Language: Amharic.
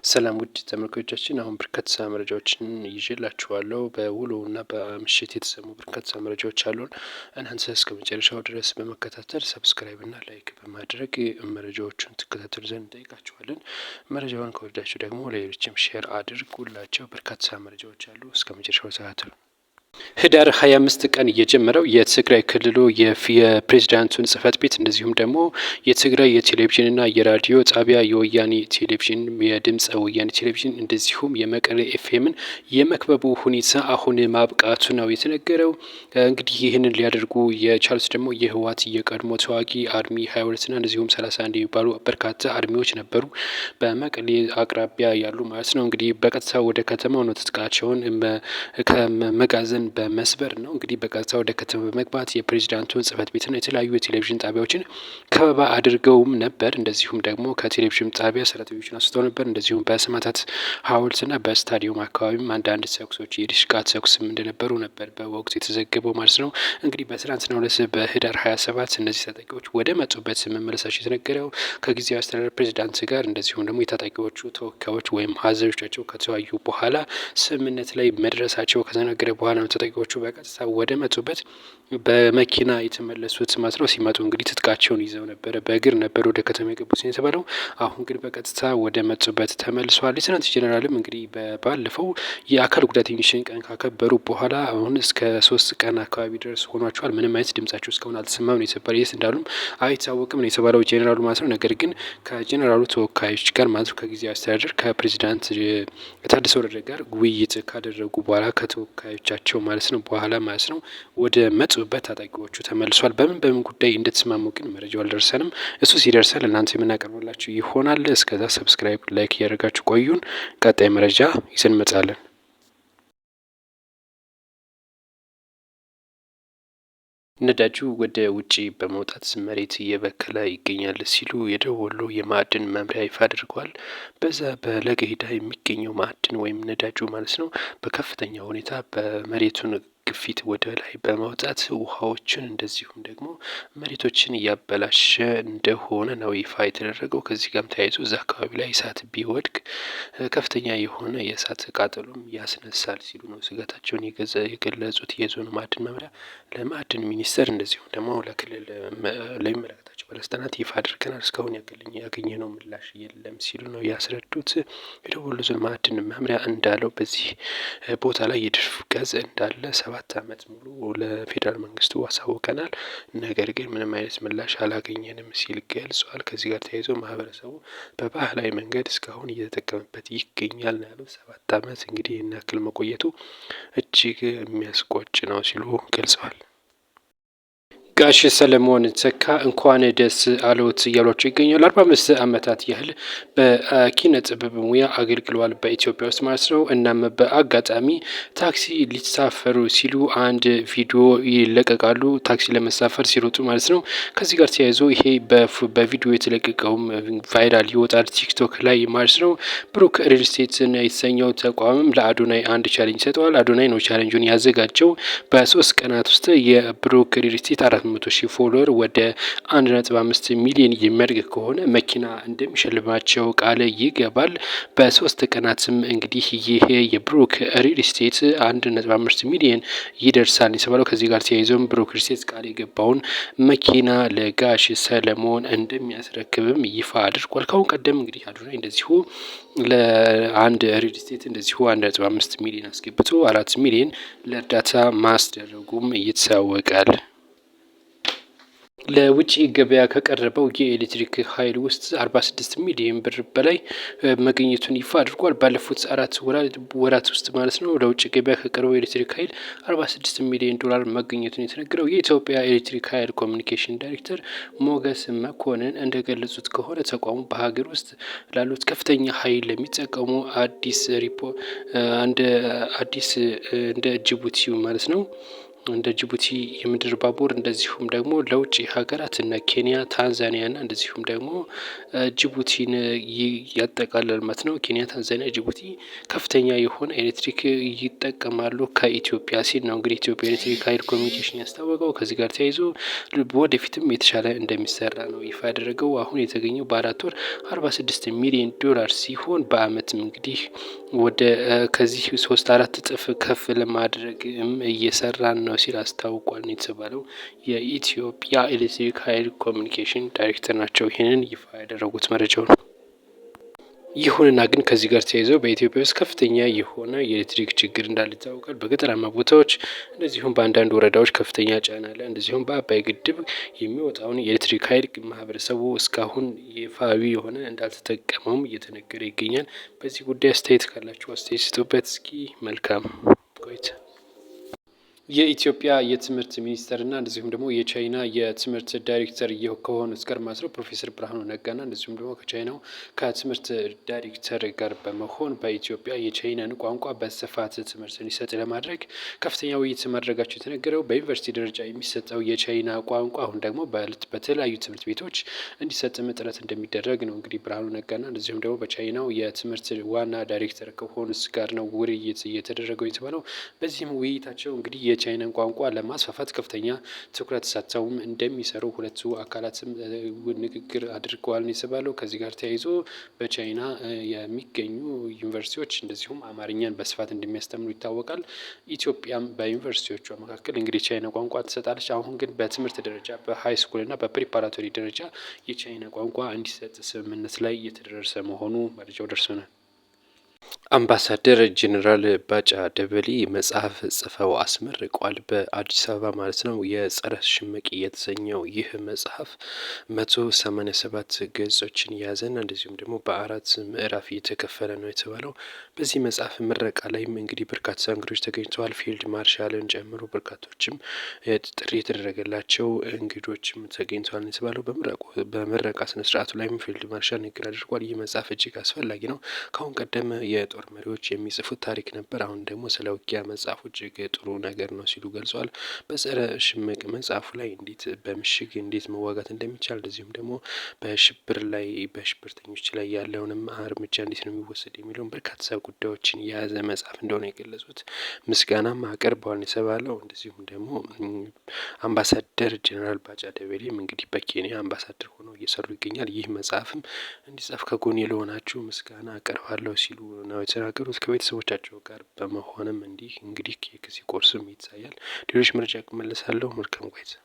ሰላም ውድ ተመልካቾቻችን፣ አሁን በርካታ መረጃዎችን ይዤላችኋለሁ። በውሎና በምሽት የተሰሙ በርካታ መረጃዎች አሉን። እናንተ እስከ መጨረሻው ድረስ በመከታተል ሰብስክራይብና ላይክ በማድረግ መረጃዎቹን ትከታተሉ ዘንድ እንጠይቃችኋለን። መረጃውን ከወዳችሁ ደግሞ ለሌሎችም ሼር አድርጉላቸው። በርካታ መረጃዎች አሉ። እስከ መጨረሻው ተከታተሉ። ህዳር 25 ቀን የጀመረው የትግራይ ክልሉ የፕሬዝዳንቱን ጽህፈት ቤት እንደዚሁም ደግሞ የትግራይ የቴሌቪዥንና የራዲዮ ጣቢያ የወያኔ ቴሌቪዥን የድምፀ ወያኔ ቴሌቪዥን እንደዚሁም የመቀሌ ኤፍኤምን የመክበቡ ሁኔታ አሁን ማብቃቱ ነው የተነገረው። እንግዲህ ይህንን ሊያደርጉ የቻሉት ደግሞ የህወሓት የቀድሞ ተዋጊ አርሚ 22ና እንደዚሁም 31 የሚባሉ በርካታ አርሚዎች ነበሩ በመቀሌ አቅራቢያ ያሉ ማለት ነው። እንግዲህ በቀጥታ ወደ ከተማው ነው ትጥቃቸውን ከመጋዘን በመስበር ነው እንግዲህ በቀጥታ ወደ ከተማ በመግባት የፕሬዚዳንቱን ጽህፈት ቤትና የተለያዩ የቴሌቪዥን ጣቢያዎችን ከበባ አድርገውም ነበር። እንደዚሁም ደግሞ ከቴሌቪዥን ጣቢያ ሰራተኞችን አስተው ነበር። እንደዚሁም በሰማዕታት ሐውልትና በስታዲየም አካባቢም አንዳንድ ተኩሶች የዲሽቃ ተኩስም እንደነበሩ ነበር በወቅቱ የተዘገበው ማለት ነው። እንግዲህ በትናንትናው ዕለት በህዳር 27 እነዚህ ታጣቂዎች ወደ መጡበት መመለሳቸው የተነገረው ከጊዜያዊ አስተዳደር ፕሬዚዳንት ጋር እንደዚሁም ደግሞ የታጣቂዎቹ ተወካዮች ወይም አዛዦቻቸው ከተወያዩ በኋላ ስምምነት ላይ መድረሳቸው ከተነገረ በኋላ ነው ተጠቂዎቹ በቀጥታ ወደ መጡበት በመኪና የተመለሱት ማለት ነው። ሲመጡ እንግዲህ ትጥቃቸውን ይዘው ነበረ፣ በእግር ነበር ወደ ከተማ የገቡት የተባለው። አሁን ግን በቀጥታ ወደ መጡበት ተመልሷል። ሌተናንት ጄኔራልም እንግዲህ ባለፈው የአካል ጉዳተኞችን ቀን ካከበሩ በኋላ አሁን እስከ 3 ቀን አካባቢ ድረስ ሆኗቸዋል። ምንም አይነት ድምጻቸው እስካሁን አልተሰማም ነው የተባለው። የት እንዳሉም አይታወቅም ነው የተባለው ጄኔራሉ ማለት ነው። ነገር ግን ከጄኔራሉ ተወካዮች ጋር ማለት ነው ከጊዜያዊ አስተዳደር ከፕሬዚዳንት ታደሰ ወረደ ጋር ውይይት ካደረጉ በኋላ ከተወካዮቻቸው ማለት ነው በኋላ ማለት ነው ወደ መጡበት ታጣቂዎቹ ተመልሷል። በምን ጉዳይ እንደተስማሙ ግን መረጃው አልደረሰንም። እሱ ሲደርሰን እናንተ የምናቀርብላችሁ ይሆናል። እስከዛ ሰብስክራይብ፣ ላይክ እያደረጋችሁ ቆዩን። ቀጣይ መረጃ ይዘን እንመጣለን። ነዳጁ ወደ ውጪ በመውጣት መሬት እየበከለ ይገኛል ሲሉ የደቡብ ወሎ የማዕድን መምሪያ ይፋ አድርጓል። በዛ በለገሂዳ የሚገኘው ማዕድን ወይም ነዳጁ ማለት ነው በከፍተኛ ሁኔታ በመሬቱን ግፊት ወደ ላይ በማውጣት ውሃዎችን እንደዚሁም ደግሞ መሬቶችን እያበላሸ እንደሆነ ነው ይፋ የተደረገው። ከዚህ ጋርም ተያይዞ እዛ አካባቢ ላይ እሳት ቢወድቅ ከፍተኛ የሆነ የእሳት ቃጠሎም ያስነሳል ሲሉ ነው ስጋታቸውን የገለጹት። የዞኑ ማዕድን መምሪያ ለማዕድን ሚኒስቴር እንደዚሁም ደግሞ ለክልል ለሚመለከታቸው ባለስልጣናት ይፋ አድርገናል፣ እስካሁን ያገኘነው ምላሽ የለም ሲሉ ነው ያስረዱት። የደቡብ ወሎ ዞን ማዕድን መምሪያ እንዳለው በዚህ ቦታ ላይ የድርፍ ጋዝ እንዳለ 7 ዓመት ሙሉ ለፌዴራል መንግስቱ አሳውቀናል፣ ነገር ግን ምንም አይነት ምላሽ አላገኘንም ሲል ገልጿል። ከዚህ ጋር ተያይዞ ማህበረሰቡ በባህላዊ መንገድ እስካሁን እየተጠቀመበት ይገኛል ነው ያሉት። 7 ዓመት እንግዲህ ይህን ያክል መቆየቱ እጅግ የሚያስቆጭ ነው ሲሉ ገልጸዋል። ጋሽ ሰለሞን ተካ እንኳን ደስ አለዎት እያሏቸው ይገኛሉ። 45 ዓመታት ያህል በኪነ ጥበብ ሙያ አገልግለዋል በኢትዮጵያ ውስጥ ማለት ነው። እናም በአጋጣሚ ታክሲ ሊሳፈሩ ሲሉ አንድ ቪዲዮ ይለቀቃሉ፣ ታክሲ ለመሳፈር ሲሮጡ ማለት ነው። ከዚህ ጋር ተያይዞ ይሄ በቪዲዮ የተለቀቀውም ቫይራል ይወጣል ቲክቶክ ላይ ማለት ነው። ብሩክ ሪል ስቴትን የተሰኘው ተቋምም ለአዶናይ አንድ ቻሌንጅ ሰጠዋል። አዶናይ ነው ቻሌንጁን ያዘጋጀው። በ3 ቀናት ውስጥ የብሩክ ሪል ስቴት 400,000 ፎሎወር ወደ 1.5 ሚሊዮን የሚያድግ ከሆነ መኪና እንደሚሸልማቸው ቃል ይገባል። በ3 ቀናትም እንግዲህ ይሄ የብሩክ ሪል ስቴት 1.5 ሚሊዮን ይደርሳል የተባለው። ከዚህ ጋር ተያይዞም ብሩክ ሪል ስቴት ቃል የገባውን መኪና ለጋሽ ሰለሞን እንደሚያስረክብም ይፋ አድርጓል። ካሁን ቀደም እንግዲህ አዶናይ እንደዚሁ ለአንድ ሪል ስቴት እንደዚሁ 1.5 ሚሊዮን አስገብቶ 4 ሚሊዮን ለእርዳታ ማስደረጉም ይታወቃል። ለውጭ ገበያ ከቀረበው የኤሌክትሪክ ኃይል ውስጥ 46 ሚሊዮን ብር በላይ መገኘቱን ይፋ አድርጓል። ባለፉት 4 ወራት ውስጥ ማለት ነው። ለውጭ ገበያ ከቀረበው የኤሌክትሪክ ኃይል 46 ሚሊዮን ዶላር መገኘቱን የተነገረው የኢትዮጵያ ኤሌክትሪክ ኃይል ኮሚኒኬሽን ዳይሬክተር ሞገስ መኮንን እንደገለጹት ከሆነ ተቋሙ በሀገር ውስጥ ላሉት ከፍተኛ ኃይል ለሚጠቀሙ እንደ ጅቡቲ ማለት ነው እንደ ጅቡቲ የምድር ባቡር እንደዚሁም ደግሞ ለውጭ ሀገራት እነ ኬንያ፣ ታንዛኒያና እንደዚሁም ደግሞ ጅቡቲን ያጠቃልላል ማለት ነው። ኬንያ፣ ታንዛኒያ፣ ጅቡቲ ከፍተኛ የሆነ ኤሌክትሪክ ይጠቀማሉ ከኢትዮጵያ ሲል ነው እንግዲህ ኢትዮጵያ ኤሌክትሪክ ኃይል ኮሚኒኬሽን ያስታወቀው። ከዚህ ጋር ተያይዞ ወደፊትም የተሻለ እንደሚሰራ ነው ይፋ ያደረገው። አሁን የተገኘው በ4 ወር 46 ሚሊዮን ዶላር ሲሆን በአመትም እንግዲህ ወደ ከዚህ 3-4 እጥፍ ከፍ ለማድረግም እየሰራን ነው ሲል አስታውቋል ነው የተባለው። የኢትዮጵያ ኤሌክትሪክ ኃይል ኮሚኒኬሽን ዳይሬክተር ናቸው ይህንን ይፋ ያደረጉት መረጃው ነው። ይሁንና ግን ከዚህ ጋር ተያይዘው በኢትዮጵያ ውስጥ ከፍተኛ የሆነ የኤሌክትሪክ ችግር እንዳለ ይታወቃል። በገጠራማ ቦታዎች እንደዚሁም በአንዳንድ ወረዳዎች ከፍተኛ ጫና አለ። እንደዚሁም በአባይ ግድብ የሚወጣውን የኤሌክትሪክ ኃይል ማህበረሰቡ እስካሁን ይፋዊ የሆነ እንዳልተጠቀመውም እየተነገረ ይገኛል። በዚህ ጉዳይ አስተያየት ካላችሁ አስተያየት ስጡበት። እስኪ መልካም ቆይታ። የኢትዮጵያ የትምህርት ሚኒስተርና እንደዚሁም ደግሞ የቻይና የትምህርት ዳይሬክተር ከሆኑት ጋር ማለት ነው ፕሮፌሰር ብርሃኑ ነጋና እንደዚሁም ደግሞ ከቻይናው ከትምህርት ዳይሬክተር ጋር በመሆን በኢትዮጵያ የቻይናን ቋንቋ በስፋት ትምህርት እንዲሰጥ ለማድረግ ከፍተኛ ውይይት ማድረጋቸው የተነገረው። በዩኒቨርሲቲ ደረጃ የሚሰጠው የቻይና ቋንቋ አሁን ደግሞ በተለያዩ ትምህርት ቤቶች እንዲሰጥም ጥረት እንደሚደረግ ነው እንግዲህ ብርሃኑ ነጋና እንደዚሁም ደግሞ በቻይናው የትምህርት ዋና ዳይሬክተር ከሆኑት ጋር ነው ውይይት እየተደረገው የተባለው። በዚህም ውይይታቸው እንግዲህ የቻይናን ቋንቋ ለማስፋፋት ከፍተኛ ትኩረት ሰጥተውም እንደሚሰሩ ሁለቱ አካላትም ንግግር አድርገዋል የተባለው። ከዚህ ጋር ተያይዞ በቻይና የሚገኙ ዩኒቨርሲቲዎች እንደዚሁም አማርኛን በስፋት እንደሚያስተምሩ ይታወቃል። ኢትዮጵያም በዩኒቨርሲቲዎቿ መካከል እንግዲህ ቻይና ቋንቋ ትሰጣለች። አሁን ግን በትምህርት ደረጃ በሀይ ስኩልና በፕሪፓራቶሪ ደረጃ የቻይና ቋንቋ እንዲሰጥ ስምምነት ላይ እየተደረሰ መሆኑ መረጃው ደርሶናል። አምባሳደር ጄኔራል ባጫ ደበሌ መጽሐፍ ጽፈው አስመርቋል። በአዲስ አበባ ማለት ነው። የጸረ ሽምቅ የተሰኘው ይህ መጽሐፍ 187 ገጾችን የያዘና እንደዚሁም ደግሞ በ4 ምዕራፍ እየተከፈለ ነው የተባለው። በዚህ መጽሐፍ ምረቃ ላይም እንግዲህ በርካታ እንግዶች ተገኝተዋል። ፊልድ ማርሻልን ጨምሮ በርካቶችም ጥሪ የተደረገላቸው እንግዶችም ተገኝተዋል የተባለው። በምረቃ ስነስርዓቱ ላይም ፊልድ ማርሻል ንግግር አድርጓል። ይህ መጽሐፍ እጅግ አስፈላጊ ነው። ከአሁን ቀደም የጦር መሪዎች የሚጽፉት ታሪክ ነበር። አሁን ደግሞ ስለ ውጊያ መጽሐፉ እጅግ ጥሩ ነገር ነው ሲሉ ገልጸዋል። በጸረ ሽምቅ መጽሐፉ ላይ እንዴት በምሽግ እንዴት መዋጋት እንደሚቻል እንደዚሁም ደግሞ በሽብርተኞች ላይ ያለውንም እርምጃ እንዴት ነው የሚወሰድ የሚለውን በርካታ ጉዳዮችን የያዘ መጽሐፍ እንደሆነ የገለጹት ምስጋናም አቅርበዋል የተባለው። እንደዚሁም ደግሞ አምባሳደር ጄኔራል ባጫ ደበሌም እንግዲህ በኬንያ አምባሳደር ሆነው እየሰሩ ይገኛል። ይህ መጽሐፍም እንዲጻፍ ከጎኔ ለሆናችሁ ምስጋና አቀርባለሁ ሲሉ ነው የተናገሩት። ከቤተሰቦቻቸው ጋር በመሆንም እንዲህ እንግዲህ ኬክ ሲቆርስም ይታያል። ሌሎች መረጃ እመለሳለሁ። መልካም ቆይታ።